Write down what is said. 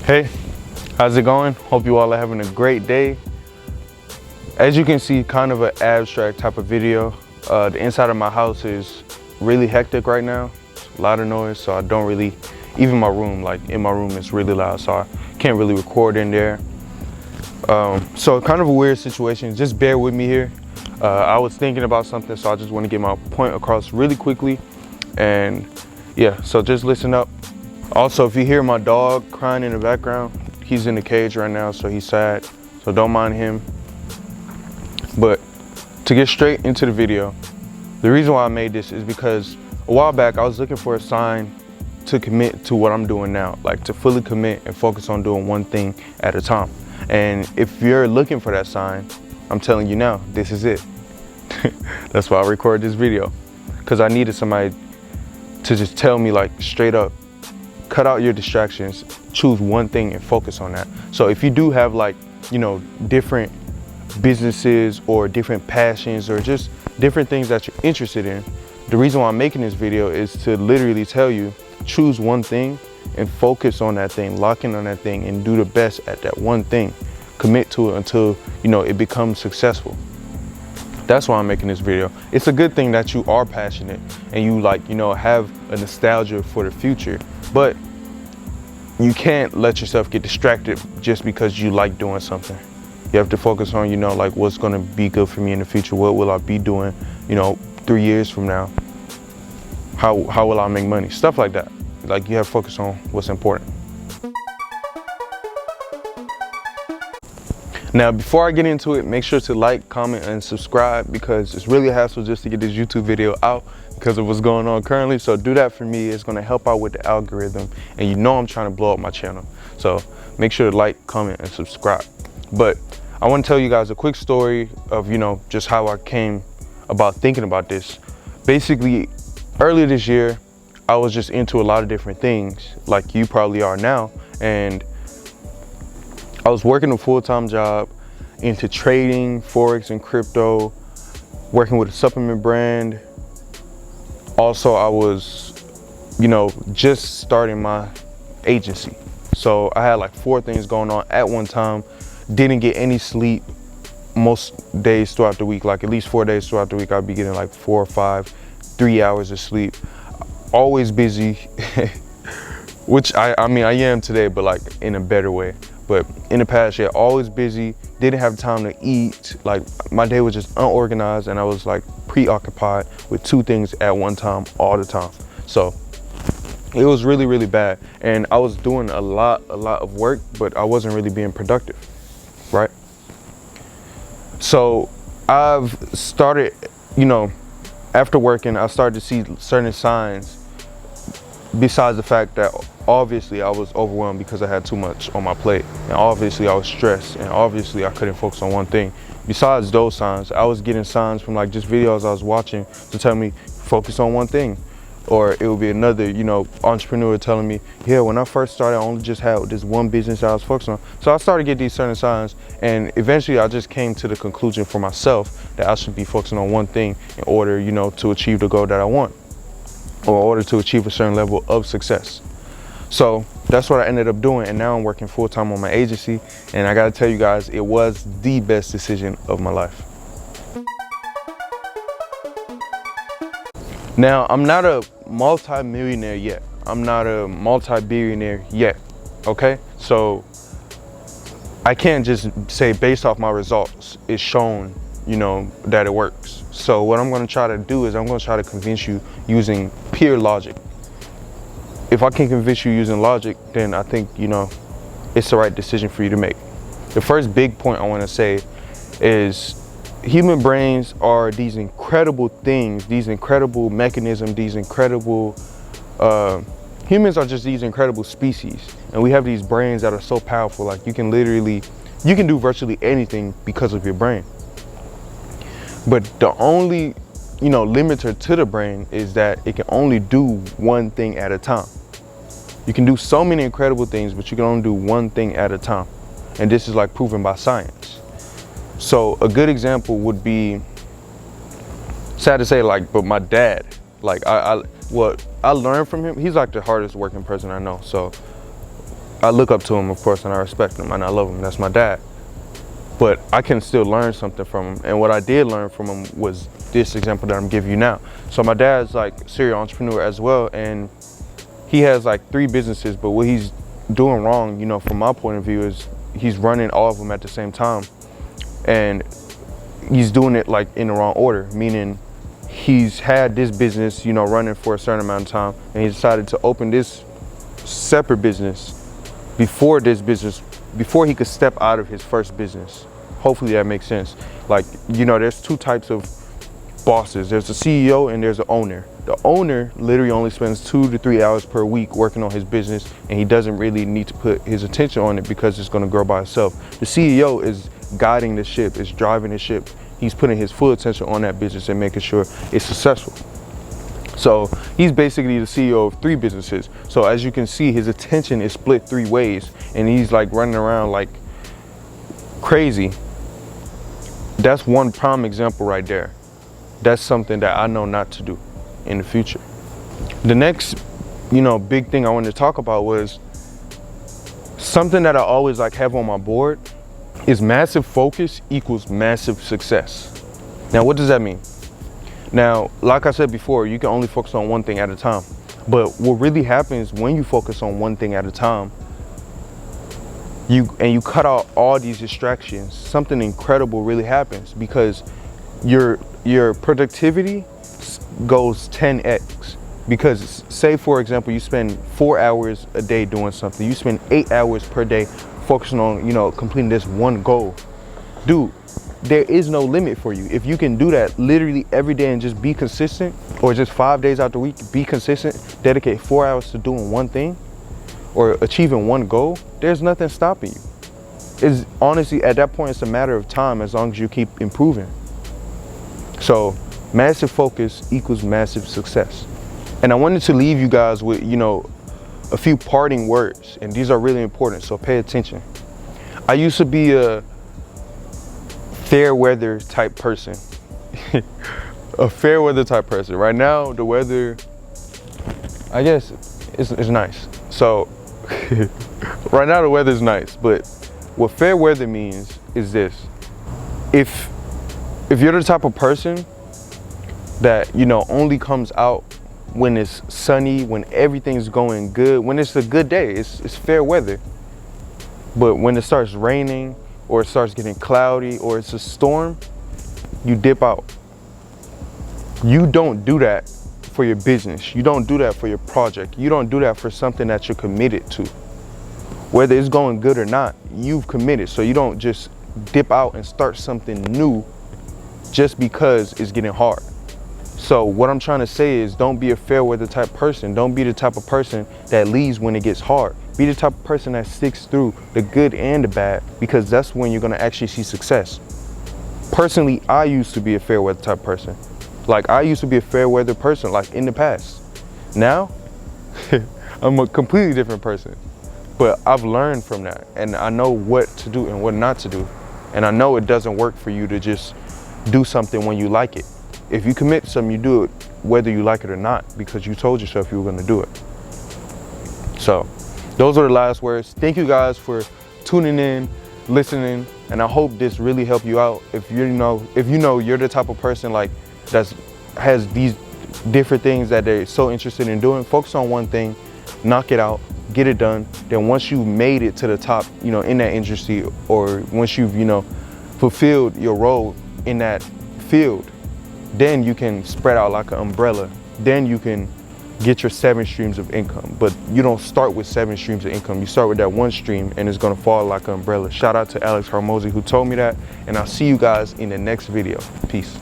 Hey, how's it going? Hope you all are having a great day. As you can see, kind of an abstract type of video. The inside of my house is really hectic right now. A lot of noise, so I don't really, even my room, like in my room it's really loud, so I can't really record in there. So kind of a weird situation, just bear with me here. I was thinking about something, so I just want to get my point across really quickly. And yeah, so just listen up. Also, if you hear my dog crying in the background, he's in the cage right now, so he's sad, so don't mind him. But to get straight into the video, the reason why I made this is because a while back I was looking for a sign to commit to what I'm doing now, like to fully commit and focus on doing one thing at a time. And if you're looking for that sign, I'm telling you now, this is it. That's why I recorded this video, because I needed somebody to just tell me, like, straight up, cut out your distractions, choose one thing and focus on that. So if you do have, like, you know, different businesses or different passions or just different things that you're interested in, the reason why I'm making this video is to literally tell you, choose one thing and focus on that thing, lock in on that thing and do the best at that one thing. Commit to it until, you know, it becomes successful. That's why I'm making this video. It's a good thing that you are passionate and you, like, you know, have a nostalgia for the future, but you can't let yourself get distracted just because you like doing something. You have to focus on, you know, like, what's gonna be good for me in the future? What will I be doing, you know, 3 years from now? How will I make money? Stuff like that. Like, you have to focus on what's important. Now, before I get into it, make sure to like, comment, and subscribe, because it's really a hassle just to get this YouTube video out because of what's going on currently. So do that for me. It's gonna help out with the algorithm, and you know I'm trying to blow up my channel. So make sure to like, comment, and subscribe. But I want to tell you guys a quick story of, you know, just how I came about thinking about this. Basically, earlier this year, I was just into a lot of different things, like you probably are now, and I was working a full-time job into trading, Forex and crypto, working with a supplement brand. Also, I was, you know, just starting my agency. So I had like 4 things going on at one time. Didn't get any sleep most days throughout the week, like at least 4 days throughout the week. I'd be getting like 4 or 5, 3 hours of sleep. Always busy, which I mean, I am today, but like in a better way. But in the past, yeah, always busy, didn't have time to eat. Like, my day was just unorganized, and I was like preoccupied with 2 things at one time all the time. So it was really, really bad. And I was doing a lot of work, but I wasn't really being productive, right? So I've started, you know, after working, I started to see certain signs, besides the fact that obviously I was overwhelmed because I had too much on my plate, and obviously I was stressed, and obviously I couldn't focus on one thing. Besides those signs, I was getting signs from, like, just videos I was watching to tell me focus on one thing. Or it would be another, you know, entrepreneur telling me, yeah, when I first started, I only just had this one business I was focused on. So I started to get these certain signs, and eventually I just came to the conclusion for myself that I should be focusing on one thing in order, you know, to achieve the goal that I want, or in order to achieve a certain level of success. So that's what I ended up doing, and now I'm working full-time on my agency, and I gotta tell you guys, it was the best decision of my life. Now, I'm not a multi-millionaire yet. I'm not a multi-billionaire yet, okay? So I can't just say based off my results, it's shown, you know, that it works. So what I'm gonna try to do is I'm gonna try to convince you using pure logic. If I can convince you using logic, then I think, you know, it's the right decision for you to make. The first big point I wanna say is human brains are these incredible things, these incredible mechanisms, these incredible, humans are just these incredible species. And we have these brains that are so powerful, like you can do virtually anything because of your brain. But the only, you know, limiter to the brain is that it can only do one thing at a time. You can do so many incredible things, but you can only do one thing at a time. And this is like proven by science. So a good example would be, sad to say, like, but my dad, like what I learned from him, he's like the hardest working person I know. So I I look up to him, of course, and I respect him and I love him. That's my dad. But I can still learn something from him. And what I did learn from him was this example that I'm giving you now. So my dad's like serial entrepreneur as well, and he has like 3 businesses, but what he's doing wrong, you know, from my point of view, is he's running all of them at the same time. And he's doing it like in the wrong order, meaning he's had this business, you know, running for a certain amount of time, and he decided to open this separate business before he could step out of his first business. Hopefully that makes sense. Like, you know, there's 2 types of bosses. There's the CEO and there's the owner. The owner literally only spends 2 to 3 hours per week working on his business, and he doesn't really need to put his attention on it because it's going to grow by itself. The CEO is guiding the ship, is driving the ship. He's putting his full attention on that business and making sure it's successful. So he's basically the CEO of 3 businesses. So as you can see, his attention is split 3 ways, and he's like running around like crazy. That's one prime example right there. That's something that I know not to do in the future. The next, you know, big thing I wanted to talk about was something that I always like have on my board is massive focus equals massive success. Now, what does that mean? Now, like I said before, you can only focus on one thing at a time. But what really happens when you focus on one thing at a time, you cut out all these distractions, something incredible really happens, because your productivity goes 10x. Because say, for example, you spend 4 hours a day doing something, you spend 8 hours per day focusing on, you know, completing this one goal. Dude, there is no limit for you. If you can do that literally every day and just be consistent, or just 5 days out the week, be consistent, dedicate 4 hours to doing one thing or achieving one goal, there's nothing stopping you. It's honestly, at that point, it's a matter of time as long as you keep improving. So massive focus equals massive success. And I wanted to leave you guys with, you know, a few parting words, and these are really important, so pay attention. I used to be a fair weather type person. A fair weather type person. Right now, the weather, I guess, is nice. So, right now the weather's nice, but what fair weather means is this. If you're the type of person that, you know, only comes out when it's sunny, when everything's going good, when it's a good day, it's fair weather. But when it starts raining, or it starts getting cloudy, or it's a storm, you dip out. You don't do that for your business. You don't do that for your project. You don't do that for something that you're committed to. Whether it's going good or not, you've committed. So you don't just dip out and start something new just because it's getting hard. So what I'm trying to say is, don't be a fair weather type person. Don't be the type of person that leaves when it gets hard. Be the type of person that sticks through the good and the bad, because that's when you're gonna actually see success. Personally, I used to be a fair weather type person. Like, I used to be a fair weather person, like in the past. Now, I'm a completely different person. But I've learned from that, and I know what to do and what not to do. And I know it doesn't work for you to just do something when you like it. If you commit to something, you do it whether you like it or not, because you told yourself you were gonna do it. So, those are the last words. Thank you guys for tuning in, listening, and I hope this really helped you out. If you know you're the type of person like has these different things that they're so interested in doing, focus on one thing, knock it out, get it done. Then once you've made it to the top, you know, in that industry, or once you've, you know, fulfilled your role in that field, then you can spread out like an umbrella. Then you can get your 7 streams of income. But you don't start with 7 streams of income. You start with that one stream, and it's gonna fall like an umbrella. Shout out to Alex Harmozy who told me that, and I'll see you guys in the next video. Peace.